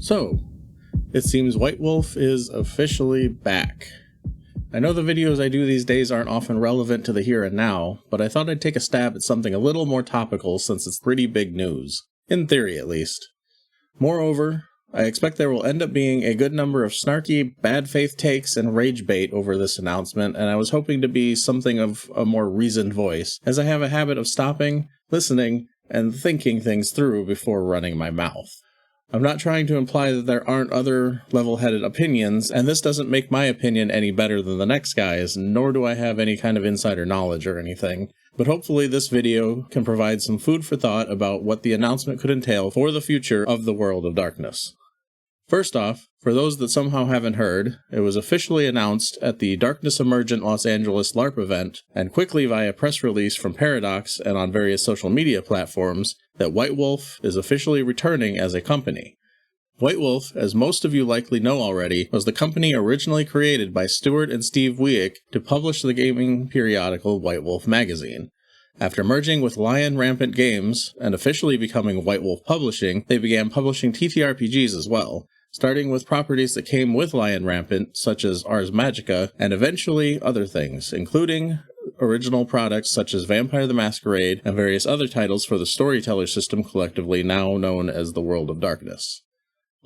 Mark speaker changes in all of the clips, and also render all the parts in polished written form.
Speaker 1: So, it seems White Wolf is officially back. I know the videos I do these days aren't often relevant to the here and now, but I thought I'd take a stab at something a little more topical since it's pretty big news. In theory, at least. Moreover, I expect there will end up being a good number of snarky, bad faith takes and rage bait over this announcement, and I was hoping to be something of a more reasoned voice, as I have a habit of stopping, listening, and thinking things through before running my mouth. I'm not trying to imply that there aren't other level-headed opinions, and this doesn't make my opinion any better than the next guy's, nor do I have any kind of insider knowledge or anything. But hopefully this video can provide some food for thought about what the announcement could entail for the future of the World of Darkness. First off, for those that somehow haven't heard, it was officially announced at the Darkness Emergent Los Angeles LARP event, and quickly via press release from Paradox and on various social media platforms, that White Wolf is officially returning as a company. White Wolf, as most of you likely know already, was the company originally created by Stuart and Steve Wieck to publish the gaming periodical White Wolf magazine. After merging with Lion Rampant Games, and officially becoming White Wolf Publishing, they began publishing TTRPGs as well, starting with properties that came with Lion Rampant, such as Ars Magica, and eventually other things, including original products such as Vampire the Masquerade and various other titles for the Storyteller system collectively now known as the World of Darkness.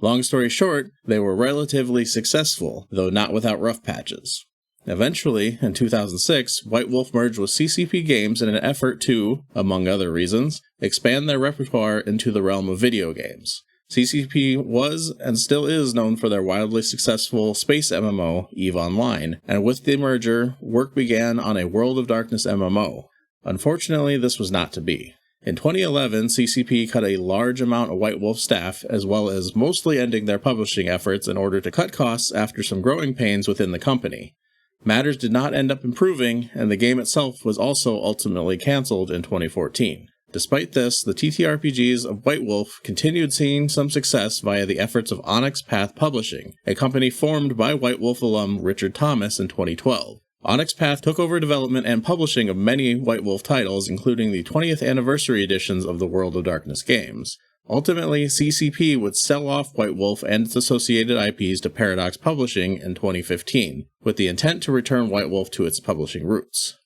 Speaker 1: Long story short, they were relatively successful, though not without rough patches. Eventually, in 2006, White Wolf merged with CCP Games in an effort to, among other reasons, expand their repertoire into the realm of video games. CCP was, and still is, known for their wildly successful space MMO, EVE Online, and with the merger, work began on a World of Darkness MMO. Unfortunately, this was not to be. In 2011, CCP cut a large amount of White Wolf staff, as well as mostly ending their publishing efforts in order to cut costs after some growing pains within the company. Matters did not end up improving, and the game itself was also ultimately cancelled in 2014. Despite this, the TTRPGs of White Wolf continued seeing some success via the efforts of Onyx Path Publishing, a company formed by White Wolf alum Richard Thomas in 2012. Onyx Path took over development and publishing of many White Wolf titles, including the 20th anniversary editions of the World of Darkness games. Ultimately, CCP would sell off White Wolf and its associated IPs to Paradox Publishing in 2015, with the intent to return White Wolf to its publishing roots.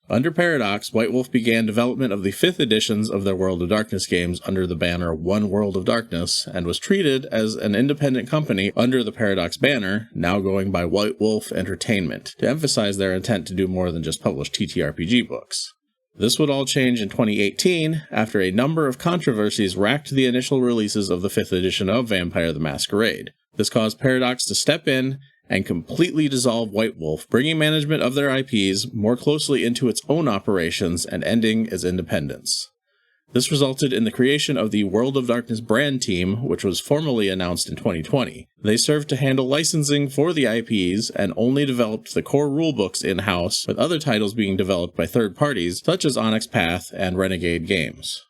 Speaker 1: Under Paradox, White Wolf began development of the 5th editions of their World of Darkness games under the banner One World of Darkness, and was treated as an independent company under the Paradox banner, now going by White Wolf Entertainment, to emphasize their intent to do more than just publish TTRPG books. This would all change in 2018, after a number of controversies racked the initial releases of the 5th edition of Vampire the Masquerade. This caused Paradox to step in and completely dissolve White Wolf, bringing management of their IPs more closely into its own operations and ending its independence. This resulted in the creation of the World of Darkness brand team, which was formally announced in 2020. They served to handle licensing for the IPs and only developed the core rulebooks in-house, with other titles being developed by third parties such as Onyx Path and Renegade Games.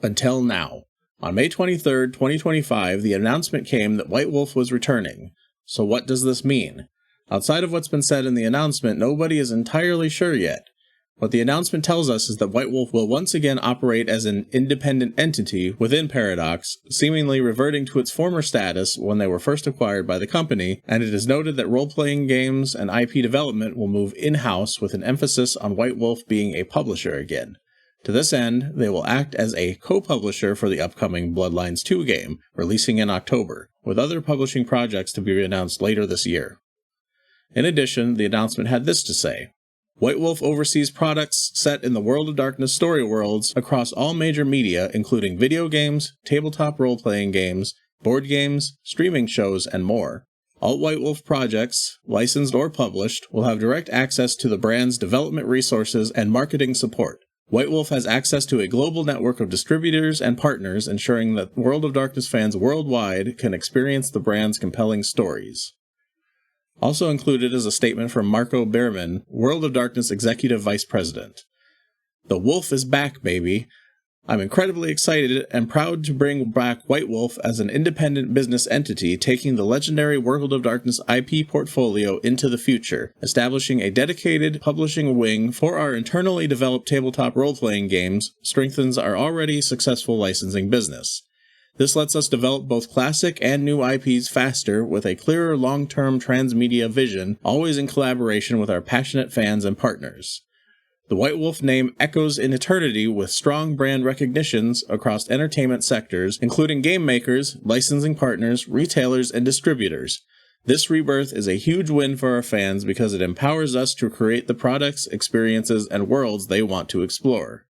Speaker 1: Until now. On May 23, 2025, the announcement came that White Wolf was returning. So what does this mean? Outside of what's been said in the announcement, nobody is entirely sure yet. What the announcement tells us is that White Wolf will once again operate as an independent entity within Paradox, seemingly reverting to its former status when they were first acquired by the company, and it is noted that role-playing games and IP development will move in-house with an emphasis on White Wolf being a publisher again. To this end, they will act as a co-publisher for the upcoming Bloodlines 2 game, releasing in October, with other publishing projects to be announced later this year. In addition, the announcement had this to say: White Wolf oversees products set in the World of Darkness story worlds across all major media, including video games, tabletop role-playing games, board games, streaming shows, and more. All White Wolf projects, licensed or published, will have direct access to the brand's development resources and marketing support. White Wolf has access to a global network of distributors and partners, ensuring that World of Darkness fans worldwide can experience the brand's compelling stories. Also included is a statement from Marco Behrman, World of Darkness Executive Vice President. The Wolf is back, baby. I'm incredibly excited and proud to bring back White Wolf as an independent business entity, taking the legendary World of Darkness IP portfolio into the future, establishing a dedicated publishing wing for our internally developed tabletop role-playing games, strengthens our already successful licensing business. This lets us develop both classic and new IPs faster with a clearer long-term transmedia vision, always in collaboration with our passionate fans and partners. The White Wolf name echoes in eternity with strong brand recognitions across entertainment sectors, including game makers, licensing partners, retailers, and distributors. This rebirth is a huge win for our fans because it empowers us to create the products, experiences, and worlds they want to explore.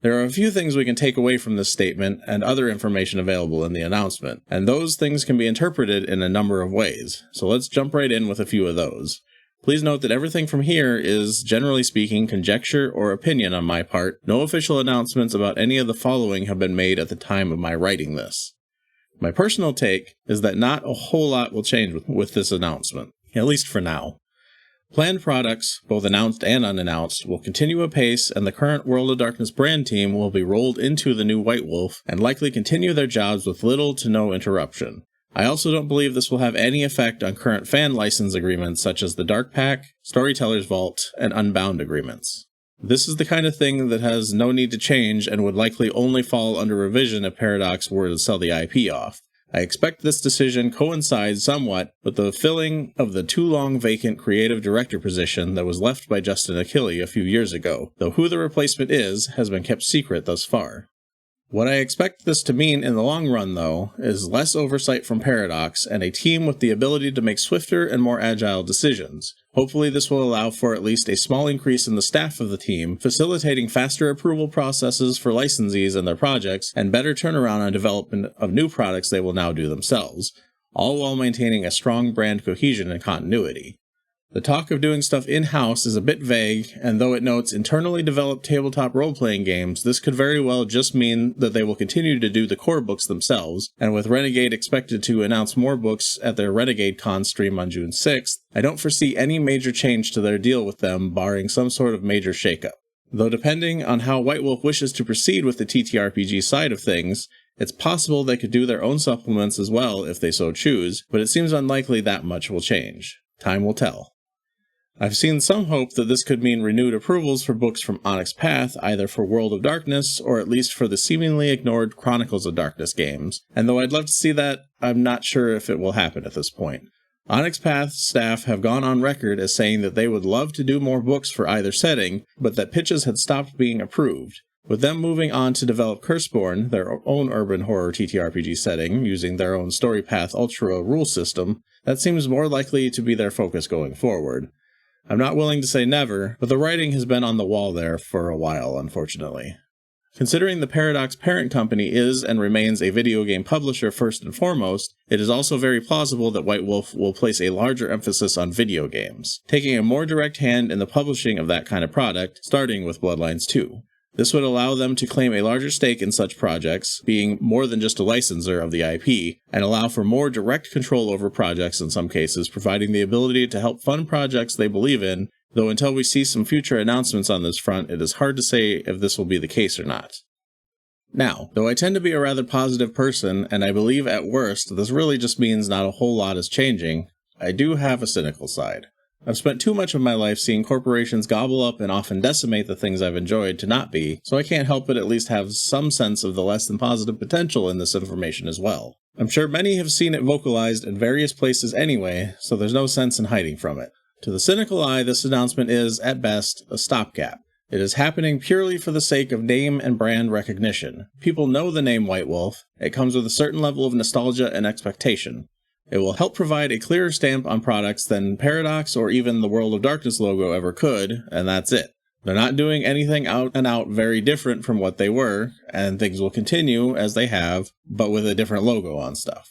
Speaker 1: There are a few things we can take away from this statement and other information available in the announcement, and those things can be interpreted in a number of ways, so let's jump right in with a few of those. Please note that everything from here is, generally speaking, conjecture or opinion on my part. No official announcements about any of the following have been made at the time of my writing this. My personal take is that not a whole lot will change with this announcement, at least for now. Planned products, both announced and unannounced, will continue apace, and the current World of Darkness brand team will be rolled into the new White Wolf and likely continue their jobs with little to no interruption. I also don't believe this will have any effect on current fan license agreements such as the Dark Pack, Storyteller's Vault, and Unbound agreements. This is the kind of thing that has no need to change and would likely only fall under revision if Paradox were to sell the IP off. I expect this decision coincides somewhat with the filling of the too long vacant creative director position that was left by Justin Achille a few years ago, though who the replacement is has been kept secret thus far. What I expect this to mean in the long run, though, is less oversight from Paradox and a team with the ability to make swifter and more agile decisions. Hopefully this will allow for at least a small increase in the staff of the team, facilitating faster approval processes for licensees and their projects, and better turnaround on development of new products they will now do themselves, all while maintaining a strong brand cohesion and continuity. The talk of doing stuff in-house is a bit vague, and though it notes internally developed tabletop role-playing games, this could very well just mean that they will continue to do the core books themselves, and with Renegade expected to announce more books at their Renegade Con stream on June 6th, I don't foresee any major change to their deal with them barring some sort of major shakeup. Though depending on how White Wolf wishes to proceed with the TTRPG side of things, it's possible they could do their own supplements as well if they so choose, but it seems unlikely that much will change. Time will tell. I've seen some hope that this could mean renewed approvals for books from Onyx Path, either for World of Darkness, or at least for the seemingly ignored Chronicles of Darkness games, and though I'd love to see that, I'm not sure if it will happen at this point. Onyx Path staff have gone on record as saying that they would love to do more books for either setting, but that pitches had stopped being approved. With them moving on to develop Curseborn, their own urban horror TTRPG setting, using their own StoryPath Ultra rule system, that seems more likely to be their focus going forward. I'm not willing to say never, but the writing has been on the wall there for a while, unfortunately. Considering the Paradox parent company is and remains a video game publisher first and foremost, it is also very plausible that White Wolf will place a larger emphasis on video games, taking a more direct hand in the publishing of that kind of product, starting with Bloodlines 2. This would allow them to claim a larger stake in such projects, being more than just a licensor of the IP, and allow for more direct control over projects in some cases, providing the ability to help fund projects they believe in, though until we see some future announcements on this front, it is hard to say if this will be the case or not. Now, though I tend to be a rather positive person, and I believe at worst this really just means not a whole lot is changing, I do have a cynical side. I've spent too much of my life seeing corporations gobble up and often decimate the things I've enjoyed to not be, so I can't help but at least have some sense of the less than positive potential in this information as well. I'm sure many have seen it vocalized in various places anyway, so there's no sense in hiding from it. To the cynical eye, this announcement is, at best, a stopgap. It is happening purely for the sake of name and brand recognition. People know the name White Wolf. It comes with a certain level of nostalgia and expectation. It will help provide a clearer stamp on products than Paradox or even the World of Darkness logo ever could, and that's it. They're not doing anything out and out very different from what they were, and things will continue as they have, but with a different logo on stuff.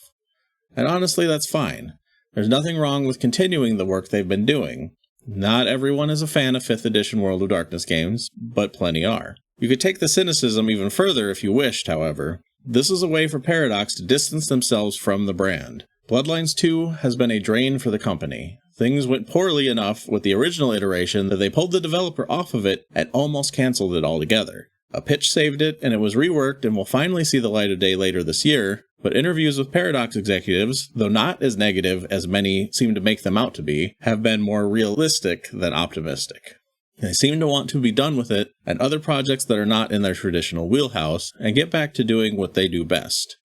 Speaker 1: And honestly, that's fine. There's nothing wrong with continuing the work they've been doing. Not everyone is a fan of 5th edition World of Darkness games, but plenty are. You could take the cynicism even further if you wished, however. This is a way for Paradox to distance themselves from the brand. Bloodlines 2 has been a drain for the company. Things went poorly enough with the original iteration that they pulled the developer off of it and almost cancelled it altogether. A pitch saved it, and it was reworked and will finally see the light of day later this year, but interviews with Paradox executives, though not as negative as many seem to make them out to be, have been more realistic than optimistic. They seem to want to be done with it and other projects that are not in their traditional wheelhouse and get back to doing what they do best.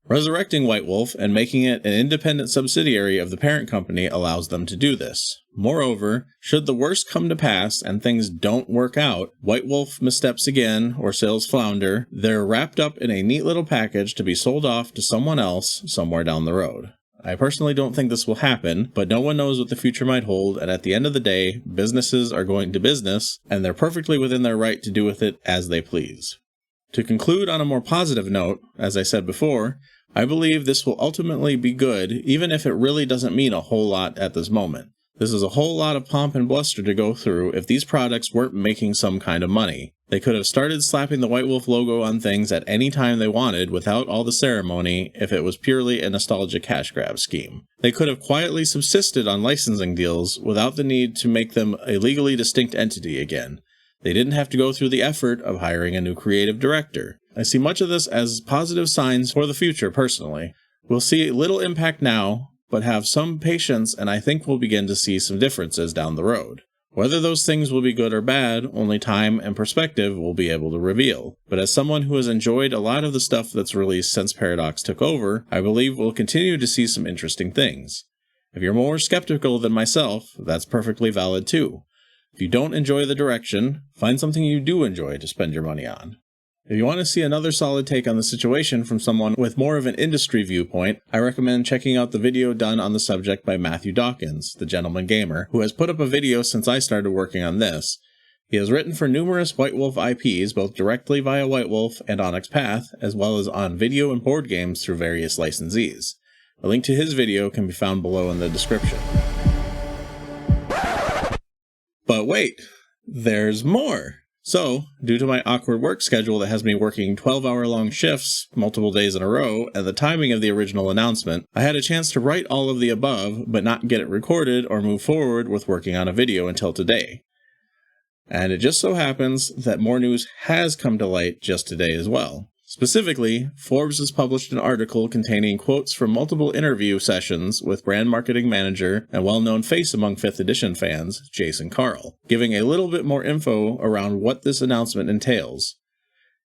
Speaker 1: Resurrecting White Wolf and making it an independent subsidiary of the parent company allows them to do this. Moreover, should the worst come to pass and things don't work out, White Wolf missteps again or sales flounder, they're wrapped up in a neat little package to be sold off to someone else somewhere down the road. I personally don't think this will happen, but no one knows what the future might hold, and at the end of the day, businesses are going to business, and they're perfectly within their right to do with it as they please. To conclude on a more positive note, as I said before, I believe this will ultimately be good, even if it really doesn't mean a whole lot at this moment. This is a whole lot of pomp and bluster to go through if these products weren't making some kind of money. They could have started slapping the White Wolf logo on things at any time they wanted without all the ceremony if it was purely a nostalgia cash grab scheme. They could have quietly subsisted on licensing deals without the need to make them a legally distinct entity again. They didn't have to go through the effort of hiring a new creative director. I see much of this as positive signs for the future personally. We'll see little impact now, but have some patience, and I think we'll begin to see some differences down the road. Whether those things will be good or bad, only time and perspective will be able to reveal. But as someone who has enjoyed a lot of the stuff that's released since Paradox took over, I believe we'll continue to see some interesting things. If you're more skeptical than myself, that's perfectly valid too. If you don't enjoy the direction, find something you do enjoy to spend your money on. If you want to see another solid take on the situation from someone with more of an industry viewpoint, I recommend checking out the video done on the subject by Matthew Dawkins, the Gentleman Gamer, who has put up a video since I started working on this. He has written for numerous White Wolf IPs, both directly via White Wolf and Onyx Path, as well as on video and board games through various licensees. A link to his video can be found below in the description. But wait, there's more! So, due to my awkward work schedule that has me working 12-hour-long shifts multiple days in a row, and the timing of the original announcement, I had a chance to write all of the above, but not get it recorded or move forward with working on a video until today. And it just so happens that more news has come to light just today as well. Specifically, Forbes has published an article containing quotes from multiple interview sessions with brand marketing manager and well-known face among 5th edition fans, Jason Carl, giving a little bit more info around what this announcement entails.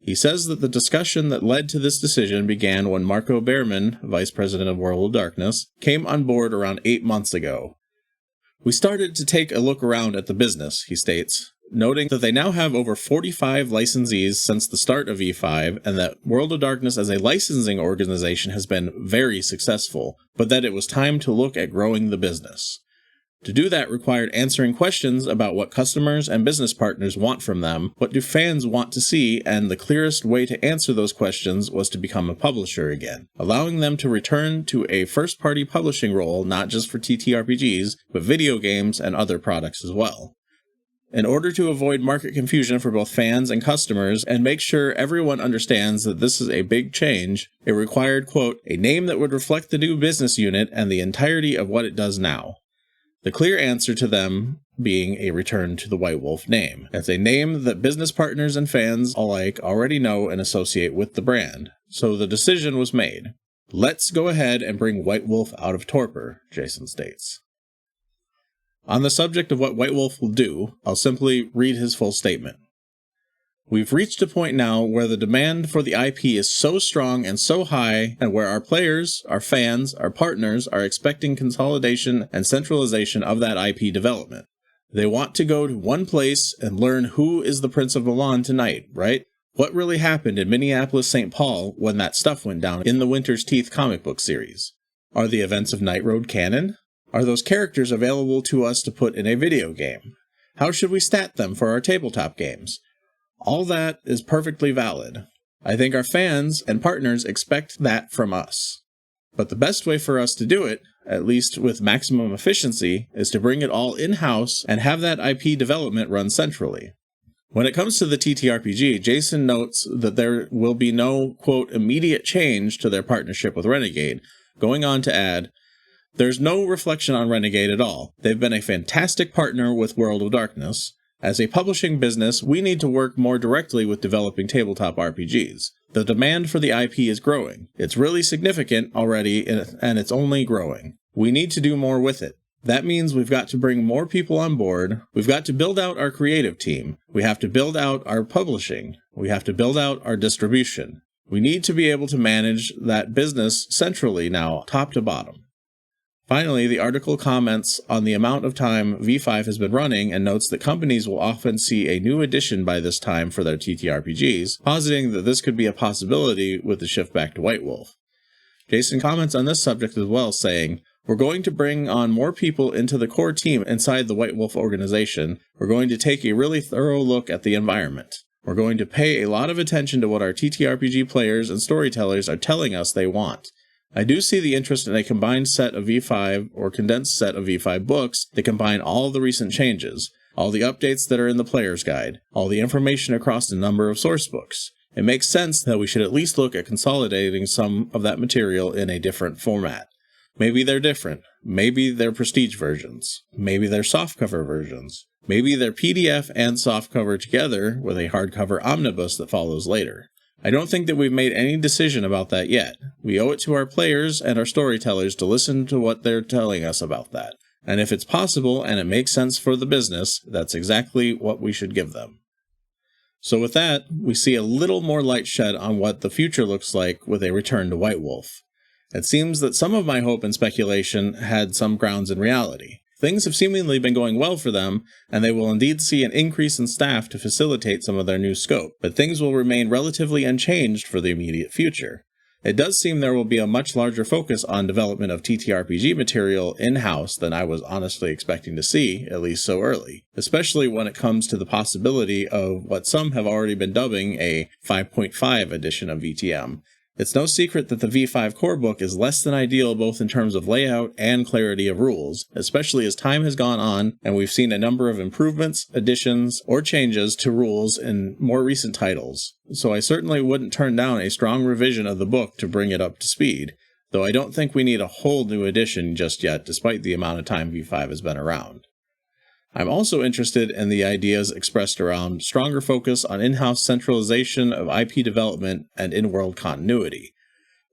Speaker 1: He says that the discussion that led to this decision began when Marco Behrman, vice president of World of Darkness, came on board around 8 months ago. We started to take a look around at the business, he states, noting that they now have over 45 licensees since the start of E5, and that World of Darkness as a licensing organization has been very successful, but that it was time to look at growing the business. To do that required answering questions about what customers and business partners want from them, what do fans want to see, and the clearest way to answer those questions was to become a publisher again, allowing them to return to a first-party publishing role not just for TTRPGs, but video games and other products as well. In order to avoid market confusion for both fans and customers and make sure everyone understands that this is a big change, it required, quote, a name that would reflect the new business unit and the entirety of what it does now. The clear answer to them being a return to the White Wolf name. It's a name that business partners and fans alike already know and associate with the brand. So the decision was made. Let's go ahead and bring White Wolf out of torpor, Jason states. On the subject of what White Wolf will do, I'll simply read his full statement. We've reached a point now where the demand for the IP is so strong and so high, and where our players, our fans, our partners are expecting consolidation and centralization of that IP development. They want to go to one place and learn who is the Prince of Milan tonight, right? What really happened in Minneapolis-St. Paul when that stuff went down in the Winter's Teeth comic book series? Are the events of Night Road canon? Are those characters available to us to put in a video game? How should we stat them for our tabletop games? All that is perfectly valid. I think our fans and partners expect that from us. But the best way for us to do it, at least with maximum efficiency, is to bring it all in-house and have that IP development run centrally. When it comes to the TTRPG, Jason notes that there will be no, quote, immediate change to their partnership with Renegade, going on to add, there's no reflection on Renegade at all. They've been a fantastic partner with World of Darkness. As a publishing business, we need to work more directly with developing tabletop RPGs. The demand for the IP is growing. It's really significant already, and it's only growing. We need to do more with it. That means we've got to bring more people on board. We've got to build out our creative team. We have to build out our publishing. We have to build out our distribution. We need to be able to manage that business centrally now, top to bottom. Finally, the article comments on the amount of time V5 has been running and notes that companies will often see a new edition by this time for their TTRPGs, positing that this could be a possibility with the shift back to White Wolf. Jason comments on this subject as well, saying, "We're going to bring on more people into the core team inside the White Wolf organization. We're going to take a really thorough look at the environment. We're going to pay a lot of attention to what our TTRPG players and storytellers are telling us they want. I do see the interest in a combined set of V5 or condensed set of V5 books that combine all the recent changes, all the updates that are in the player's guide, all the information across a number of source books. It makes sense that we should at least look at consolidating some of that material in a different format. Maybe they're different. Maybe they're prestige versions. Maybe they're softcover versions. Maybe they're PDF and softcover together with a hardcover omnibus that follows later. I don't think that we've made any decision about that yet. We owe it to our players and our storytellers to listen to what they're telling us about that. And if it's possible and it makes sense for the business, that's exactly what we should give them." So with that, we see a little more light shed on what the future looks like with a return to White Wolf. It seems that some of my hope and speculation had some grounds in reality. Things have seemingly been going well for them, and they will indeed see an increase in staff to facilitate some of their new scope, but things will remain relatively unchanged for the immediate future. It does seem there will be a much larger focus on development of TTRPG material in-house than I was honestly expecting to see, at least so early, especially when it comes to the possibility of what some have already been dubbing a 5.5 edition of VTM. It's no secret that the V5 core book is less than ideal both in terms of layout and clarity of rules, especially as time has gone on and we've seen a number of improvements, additions, or changes to rules in more recent titles. So I certainly wouldn't turn down a strong revision of the book to bring it up to speed, though I don't think we need a whole new edition just yet, despite the amount of time V5 has been around. I'm also interested in the ideas expressed around stronger focus on in-house centralization of IP development and in-world continuity.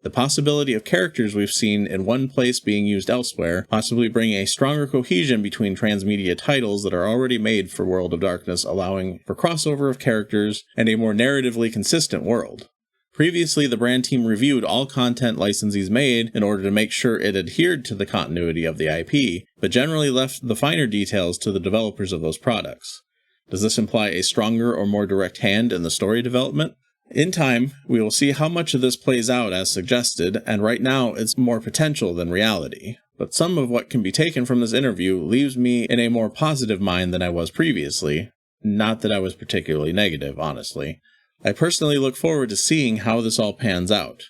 Speaker 1: The possibility of characters we've seen in one place being used elsewhere, possibly bringing a stronger cohesion between transmedia titles that are already made for World of Darkness, allowing for crossover of characters and a more narratively consistent world. Previously, the brand team reviewed all content licensees made in order to make sure it adhered to the continuity of the IP, but generally left the finer details to the developers of those products. Does this imply a stronger or more direct hand in the story development? In time, we will see how much of this plays out as suggested, and right now it's more potential than reality. But some of what can be taken from this interview leaves me in a more positive mind than I was previously. Not that I was particularly negative, honestly. I personally look forward to seeing how this all pans out.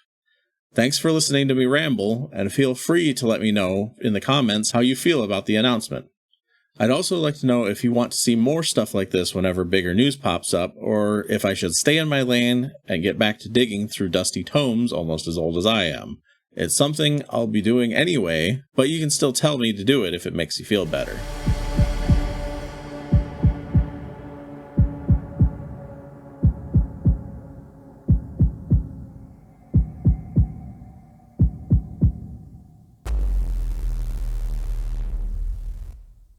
Speaker 1: Thanks for listening to me ramble, and feel free to let me know in the comments how you feel about the announcement. I'd also like to know if you want to see more stuff like this whenever bigger news pops up, or if I should stay in my lane and get back to digging through dusty tomes almost as old as I am. It's something I'll be doing anyway, but you can still tell me to do it if it makes you feel better.